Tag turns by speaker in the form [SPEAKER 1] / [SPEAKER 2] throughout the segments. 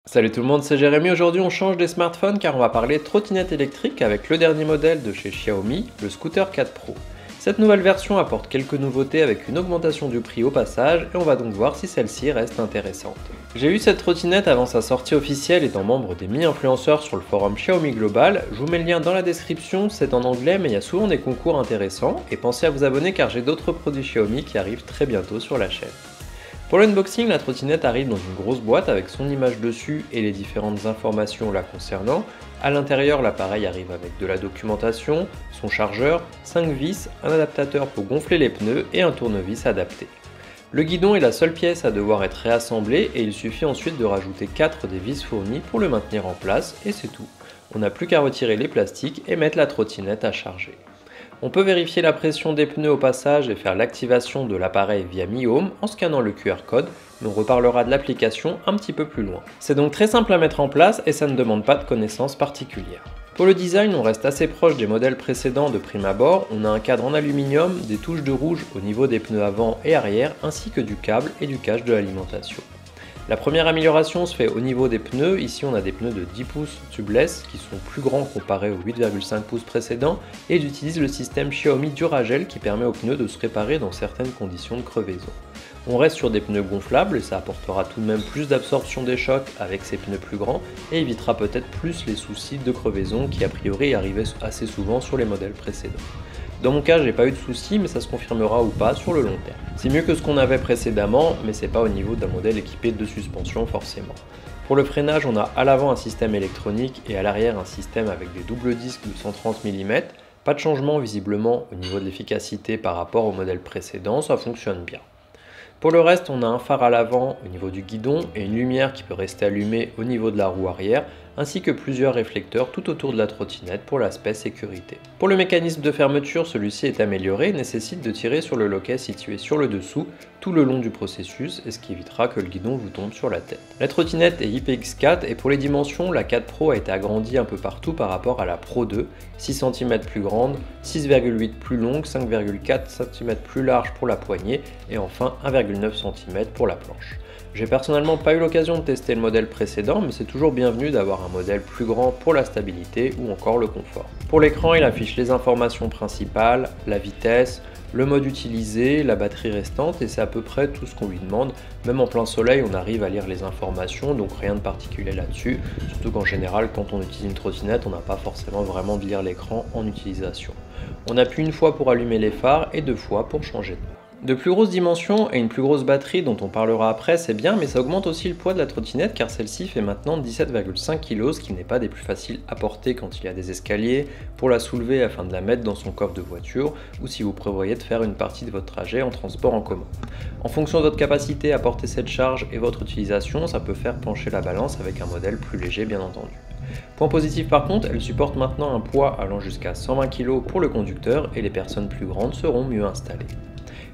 [SPEAKER 1] Salut tout le monde, c'est Jérémy. Aujourd'hui on change des smartphones car on va parler trottinette électrique avec le dernier modèle de chez Xiaomi, le Scooter 4 Pro. Cette nouvelle version apporte quelques nouveautés avec une augmentation du prix au passage et on va donc voir si celle-ci reste intéressante. J'ai eu cette trottinette avant sa sortie officielle étant membre des mi-influenceurs sur le forum Xiaomi Global. Je vous mets le lien dans la description, c'est en anglais mais il y a souvent des concours intéressants et pensez à vous abonner car j'ai d'autres produits Xiaomi qui arrivent très bientôt sur la chaîne. Pour l'unboxing, la trottinette arrive dans une grosse boîte avec son image dessus et les différentes informations la concernant. A l'intérieur, l'appareil arrive avec de la documentation, son chargeur, 5 vis, un adaptateur pour gonfler les pneus et un tournevis adapté. Le guidon est la seule pièce à devoir être réassemblée et il suffit ensuite de rajouter 4 des vis fournies pour le maintenir en place et c'est tout. On n'a plus qu'à retirer les plastiques et mettre la trottinette à charger. On peut vérifier la pression des pneus au passage et faire l'activation de l'appareil via Mi Home en scannant le QR code, mais on reparlera de l'application un petit peu plus loin. C'est donc très simple à mettre en place et ça ne demande pas de connaissances particulières. Pour le design, on reste assez proche des modèles précédents de prime abord, on a un cadre en aluminium, des touches de rouge au niveau des pneus avant et arrière, ainsi que du câble et du cache de l'alimentation. La première amélioration se fait au niveau des pneus, ici on a des pneus de 10 pouces tubeless qui sont plus grands comparés aux 8,5 pouces précédents et ils utilisent le système Xiaomi Duragel qui permet aux pneus de se réparer dans certaines conditions de crevaison. On reste sur des pneus gonflables et ça apportera tout de même plus d'absorption des chocs avec ces pneus plus grands et évitera peut-être plus les soucis de crevaison qui a priori arrivaient assez souvent sur les modèles précédents. Dans mon cas, j'ai pas eu de soucis, mais ça se confirmera ou pas sur le long terme. C'est mieux que ce qu'on avait précédemment, mais c'est pas au niveau d'un modèle équipé de suspension forcément. Pour le freinage, on a à l'avant un système électronique et à l'arrière un système avec des doubles disques de 130 mm. Pas de changement visiblement au niveau de l'efficacité par rapport au modèle précédent, ça fonctionne bien. Pour le reste, on a un phare à l'avant au niveau du guidon et une lumière qui peut rester allumée au niveau de la roue arrière, ainsi que plusieurs réflecteurs tout autour de la trottinette pour l'aspect sécurité. Pour le mécanisme de fermeture, celui-ci est amélioré et nécessite de tirer sur le loquet situé sur le dessous tout le long du processus, et ce qui évitera que le guidon vous tombe sur la tête. La trottinette est IPX4 et pour les dimensions, la 4 Pro a été agrandie un peu partout par rapport à la Pro 2, 6 cm plus grande, 6,8 plus longue, 5,4 cm plus large pour la poignée et enfin 1,9 cm pour la planche. J'ai personnellement pas eu l'occasion de tester le modèle précédent, mais c'est toujours bienvenu d'avoir un modèle plus grand pour la stabilité ou encore le confort. Pour l'écran, il affiche les informations principales, la vitesse, le mode utilisé, la batterie restante et c'est à peu près tout ce qu'on lui demande. Même en plein soleil, on arrive à lire les informations, donc rien de particulier là-dessus. Surtout qu'en général, quand on utilise une trottinette, on n'a pas forcément vraiment de lire l'écran en utilisation. On appuie une fois pour allumer les phares et 2 fois pour changer de mode. De plus grosses dimensions et une plus grosse batterie dont on parlera après, c'est bien, mais ça augmente aussi le poids de la trottinette car celle-ci fait maintenant 17,5 kg, ce qui n'est pas des plus faciles à porter quand il y a des escaliers, pour la soulever afin de la mettre dans son coffre de voiture ou si vous prévoyez de faire une partie de votre trajet en transport en commun. En fonction de votre capacité à porter cette charge et votre utilisation, ça peut faire pencher la balance avec un modèle plus léger bien entendu. Point positif par contre, elle supporte maintenant un poids allant jusqu'à 120 kg pour le conducteur et les personnes plus grandes seront mieux installées.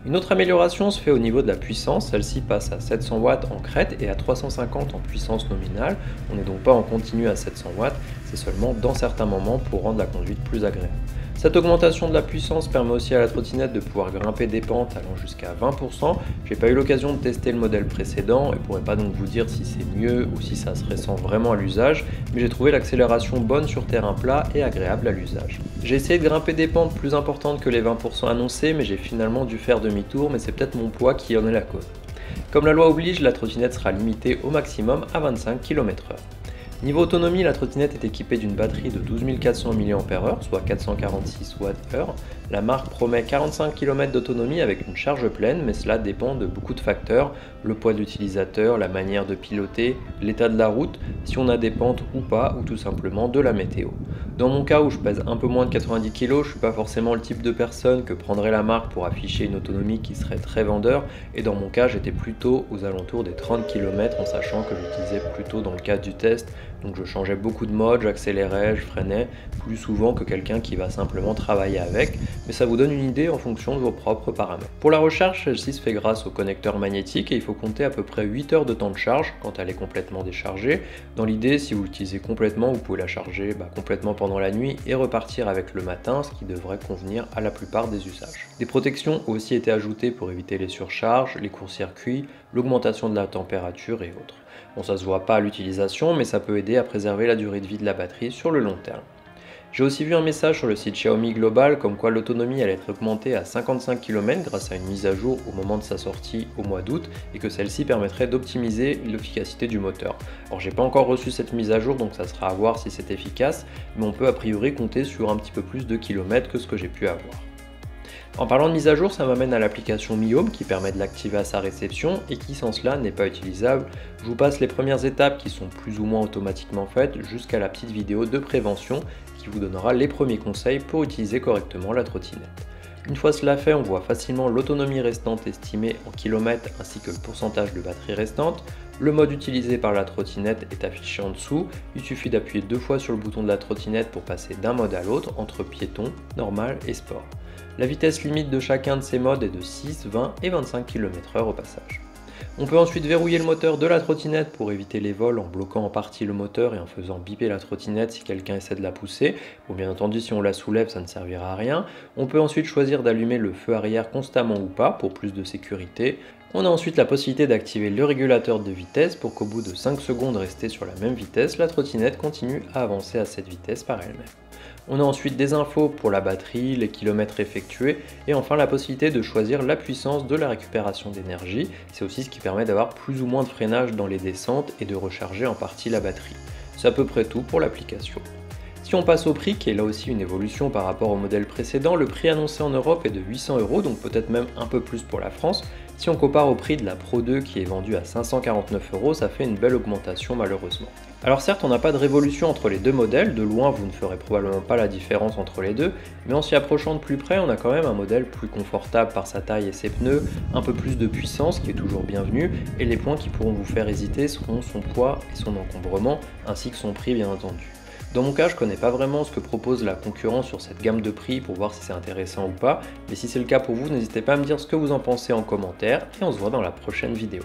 [SPEAKER 1] Une autre amélioration se fait au niveau de la puissance, celle-ci passe à 700 watts en crête et à 350 en puissance nominale. On n'est donc pas en continu à 700 watts, c'est seulement dans certains moments pour rendre la conduite plus agréable. Cette augmentation de la puissance permet aussi à la trottinette de pouvoir grimper des pentes allant jusqu'à 20%. J'ai pas eu l'occasion de tester le modèle précédent et pourrais pas donc vous dire si c'est mieux ou si ça se ressent vraiment à l'usage, mais j'ai trouvé l'accélération bonne sur terrain plat et agréable à l'usage. J'ai essayé de grimper des pentes plus importantes que les 20% annoncés, mais j'ai finalement dû faire demi-tour, mais c'est peut-être mon poids qui en est la cause. Comme la loi oblige, la trottinette sera limitée au maximum à 25 km/h. Niveau autonomie, la trottinette est équipée d'une batterie de 12 400 mAh, soit 446 Wh. La marque promet 45 km d'autonomie avec une charge pleine, mais cela dépend de beaucoup de facteurs, le poids de l'utilisateur, la manière de piloter, l'état de la route, si on a des pentes ou pas, ou tout simplement de la météo. Dans mon cas où je pèse un peu moins de 90 kg, je ne suis pas forcément le type de personne que prendrait la marque pour afficher une autonomie qui serait très vendeur, et dans mon cas j'étais plutôt aux alentours des 30 km en sachant que j'utilisais plutôt dans le cadre du test, donc je changeais beaucoup de mode, j'accélérais, je freinais, plus souvent que quelqu'un qui va simplement travailler avec, mais ça vous donne une idée en fonction de vos propres paramètres. Pour la recharge, celle-ci se fait grâce au connecteur magnétique et il faut compter à peu près 8 heures de temps de charge quand elle est complètement déchargée. Dans l'idée, si vous l'utilisez complètement, vous pouvez la charger complètement pendant la nuit et repartir avec le matin, ce qui devrait convenir à la plupart des usages. Des protections ont aussi été ajoutées pour éviter les surcharges, les courts-circuits, l'augmentation de la température et autres. Bon, ça se voit pas à l'utilisation, mais ça peut aider à préserver la durée de vie de la batterie sur le long terme. J'ai aussi vu un message sur le site Xiaomi Global comme quoi l'autonomie allait être augmentée à 55 km grâce à une mise à jour au moment de sa sortie au mois d'août et que celle-ci permettrait d'optimiser l'efficacité du moteur. Alors j'ai pas encore reçu cette mise à jour donc ça sera à voir si c'est efficace, mais on peut a priori compter sur un petit peu plus de kilomètres que ce que j'ai pu avoir. En parlant de mise à jour, ça m'amène à l'application Mi Home qui permet de l'activer à sa réception et qui sans cela n'est pas utilisable. Je vous passe les premières étapes qui sont plus ou moins automatiquement faites jusqu'à la petite vidéo de prévention qui vous donnera les premiers conseils pour utiliser correctement la trottinette. Une fois cela fait, on voit facilement l'autonomie restante estimée en kilomètres ainsi que le pourcentage de batterie restante. Le mode utilisé par la trottinette est affiché en dessous. Il suffit d'appuyer 2 fois sur le bouton de la trottinette pour passer d'un mode à l'autre entre piéton, normal et sport. La vitesse limite de chacun de ces modes est de 6, 20 et 25 km/h au passage. On peut ensuite verrouiller le moteur de la trottinette pour éviter les vols en bloquant en partie le moteur et en faisant biper la trottinette si quelqu'un essaie de la pousser. Bon, bien entendu, si on la soulève, ça ne servira à rien. On peut ensuite choisir d'allumer le feu arrière constamment ou pas pour plus de sécurité. On a ensuite la possibilité d'activer le régulateur de vitesse pour qu'au bout de 5 secondes restées sur la même vitesse, la trottinette continue à avancer à cette vitesse par elle-même. On a ensuite des infos pour la batterie, les kilomètres effectués et enfin la possibilité de choisir la puissance de la récupération d'énergie. C'est aussi ce qui permet d'avoir plus ou moins de freinage dans les descentes et de recharger en partie la batterie. C'est à peu près tout pour l'application. Si on passe au prix, qui est là aussi une évolution par rapport au modèle précédent, le prix annoncé en Europe est de 800 €, donc peut-être même un peu plus pour la France. Si on compare au prix de la Pro 2 qui est vendue à 549 €, ça fait une belle augmentation malheureusement. Alors certes, on n'a pas de révolution entre les deux modèles, de loin vous ne ferez probablement pas la différence entre les deux, mais en s'y approchant de plus près, on a quand même un modèle plus confortable par sa taille et ses pneus, un peu plus de puissance qui est toujours bienvenue, et les points qui pourront vous faire hésiter seront son poids et son encombrement, ainsi que son prix bien entendu. Dans mon cas, je connais pas vraiment ce que propose la concurrence sur cette gamme de prix pour voir si c'est intéressant ou pas, mais si c'est le cas pour vous, n'hésitez pas à me dire ce que vous en pensez en commentaire, et on se voit dans la prochaine vidéo.